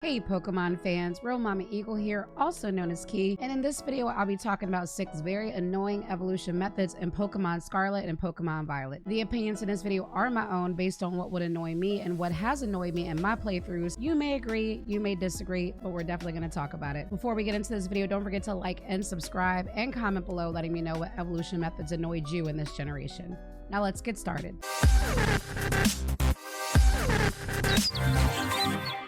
Hey Pokemon fans, Real Mama Eagle here, also known as Key, and in this video I'll be talking about 6 very annoying evolution methods in Pokemon Scarlet and Pokemon Violet. The opinions in this video are my own based on what would annoy me and what has annoyed me in my playthroughs. You may agree, you may disagree, but we're definitely going to talk about it. Before we get into this video, don't forget to like and subscribe and comment below letting me know what evolution methods annoyed you in this generation. Now let's get started.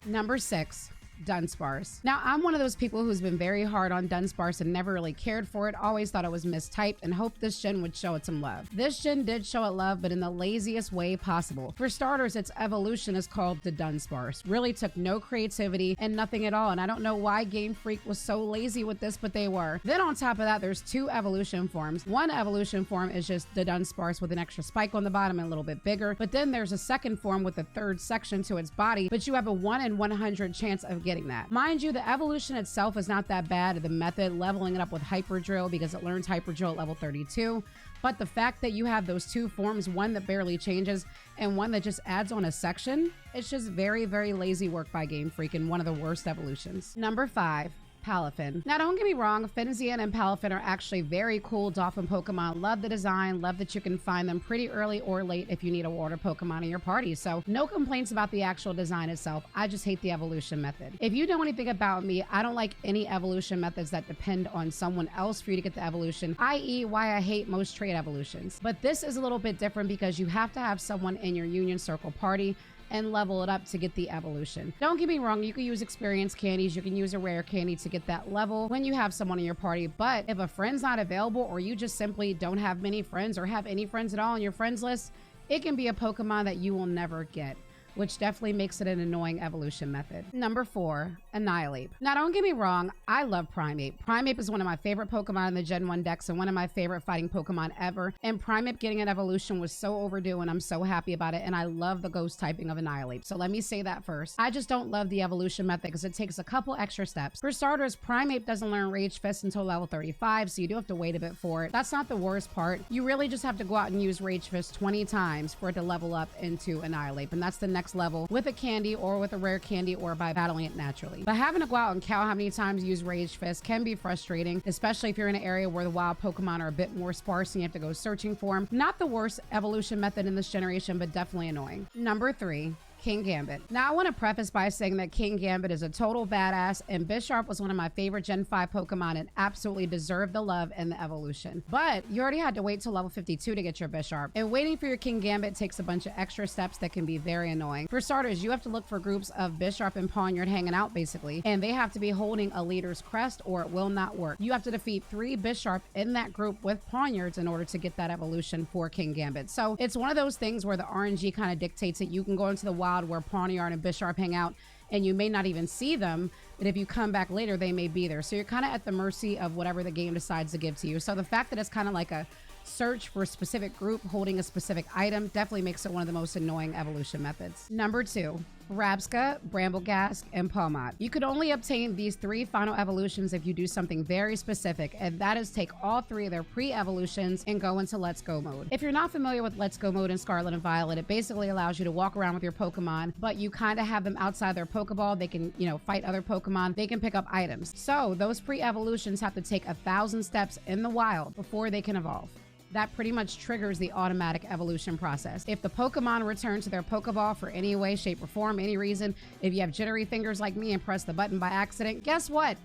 Number 6. Dunsparce. Now, I'm one of those people who's been very hard on Dunsparce and never really cared for it, always thought it was mistyped, and hoped this gen would show it some love. This gen did show it love, but in the laziest way possible. For starters, its evolution is called the Dunsparce. Really took no creativity and nothing at all, and I don't know why Game Freak was so lazy with this, but they were. Then on top of that, there's 2 evolution forms. One evolution form is just the Dunsparce with an extra spike on the bottom and a little bit bigger, but then there's a second form with a 3rd section to its body, but you have a 1 in 100 chance of getting that. Mind you, the evolution itself is not that bad. The method, leveling it up with Hyper Drill because it learns Hyper Drill at level 32. But the fact that you have those 2 forms, one that barely changes and one that just adds on a section, it's just very, very lazy work by Game Freak and one of the worst evolutions. Number 5. Palafin. Now, don't get me wrong, Finzian and Palafin are actually very cool dolphin Pokemon. Love the design, love that you can find them pretty early or late if you need a water Pokemon in your party. So no complaints about the actual design itself. I just hate the evolution method. If you know anything about me, I don't like any evolution methods that depend on someone else for you to get the evolution, i.e. why I hate most trade evolutions. But this is a little bit different because you have to have someone in your Union Circle party and level it up to get the evolution. Don't get me wrong, you can use experience candies, you can use a rare candy to get that level when you have someone in your party, but if a friend's not available or you just simply don't have many friends or have any friends at all on your friends list, it can be a Pokemon that you will never get, which definitely makes it an annoying evolution method. Number 4, Annihilate. Now, don't get me wrong, I love Primeape. Primeape is one of my favorite Pokemon in the Gen 1 decks and one of my favorite fighting Pokemon ever. And Primeape getting an evolution was so overdue and I'm so happy about it. And I love the ghost typing of Annihilate. So let me say that first. I just don't love the evolution method because it takes a couple extra steps. For starters, Primeape doesn't learn Rage Fist until level 35, so you do have to wait a bit for it. That's not the worst part. You really just have to go out and use Rage Fist 20 times for it to level up into Annihilate. And that's the next level with a candy or with a rare candy or by battling it naturally. But having to go out and count how many times you use Rage Fist can be frustrating, especially if you're in an area where the wild Pokemon are a bit more sparse and you have to go searching for them. Not the worst evolution method in this generation, but definitely annoying. Number 3. Kingambit. Now, I want to preface by saying that Kingambit is a total badass, and Bisharp was one of my favorite Gen 5 Pokemon and absolutely deserved the love and the evolution. But you already had to wait till level 52 to get your Bisharp, and waiting for your Kingambit takes a bunch of extra steps that can be very annoying. For starters, you have to look for groups of Bisharp and Pawniard hanging out, basically, and they have to be holding a leader's crest or it will not work. You have to defeat 3 Bisharp in that group with Pawniards in order to get that evolution for Kingambit. So it's one of those things where the RNG kind of dictates it. You can go into the wild where Pawniard and Bisharp hang out and you may not even see them, but if you come back later, they may be there. So you're kind of at the mercy of whatever the game decides to give to you. So the fact that it's kind of like a search for a specific group holding a specific item definitely makes it one of the most annoying evolution methods. Number 2, Rabsca, Brambleghast, and Pomot. You could only obtain these 3 final evolutions if you do something very specific, and that is take all 3 of their pre-evolutions and go into Let's Go mode. If you're not familiar with Let's Go mode in Scarlet and Violet, it basically allows you to walk around with your Pokemon, but you kind of have them outside their Pokeball. They can, fight other Pokemon. They can pick up items. So those pre-evolutions have to take 1,000 steps in the wild before they can evolve. That pretty much triggers the automatic evolution process. If the Pokemon return to their Pokeball for any way, shape, or form, any reason, if you have jittery fingers like me and press the button by accident, guess what?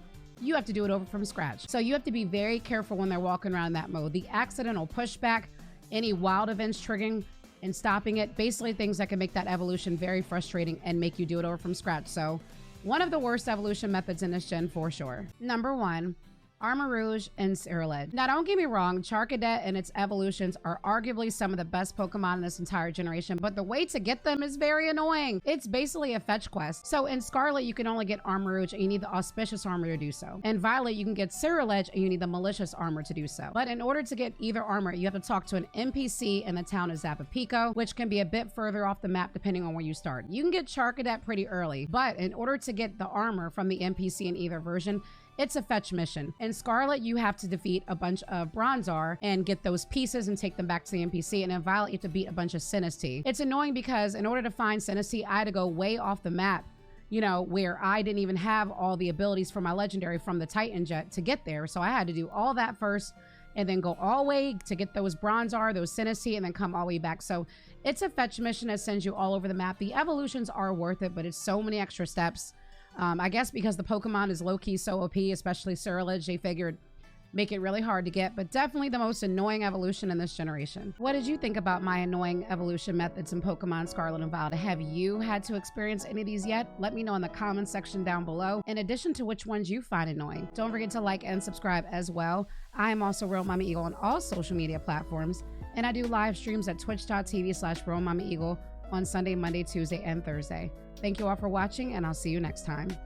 You have to do it over from scratch. So you have to be very careful when they're walking around in that mode. The accidental pushback, any wild events triggering and stopping it, basically things that can make that evolution very frustrating and make you do it over from scratch. So one of the worst evolution methods in this gen for sure. Number 1. Armarouge and Scarlet. Now, don't get me wrong, Charcadet and its evolutions are arguably some of the best Pokemon in this entire generation, but the way to get them is very annoying. It's basically a fetch quest. So in Scarlet, you can only get Armarouge and you need the Auspicious Armor to do so. In Violet, you can get Cerulege and you need the Malicious Armor to do so. But in order to get either armor, you have to talk to an NPC in the town of Zapapico, which can be a bit further off the map depending on where you start. You can get Charcadet pretty early, but in order to get the armor from the NPC in either version, it's a fetch mission. In Scarlet, you have to defeat a bunch of Bronzor and get those pieces and take them back to the NPC. And in Violet, you have to beat a bunch of Sinistee. It's annoying because in order to find Sinistee, I had to go way off the map you know, where I didn't even have all the abilities for my legendary from the Titan jet to get there. So I had to do all that first and then go all the way to get those Bronzar, those Sinistee, and then come all the way back. So it's a fetch mission that sends you all over the map. The evolutions are worth it, but it's so many extra steps. I guess because the Pokemon is low-key so OP, especially Scarlet, they figured make it really hard to get, but definitely the most annoying evolution in this generation. What did you think about my annoying evolution methods in Pokemon Scarlet and Violet? Have you had to experience any of these yet? Let me know in the comments section down below, in addition to which ones you find annoying. Don't forget to like and subscribe as well. I am also Real Mama Eagle on all social media platforms, and I do live streams at twitch.tv/RealMamaEagle on Sunday, Monday, Tuesday, and Thursday. Thank you all for watching, and I'll see you next time.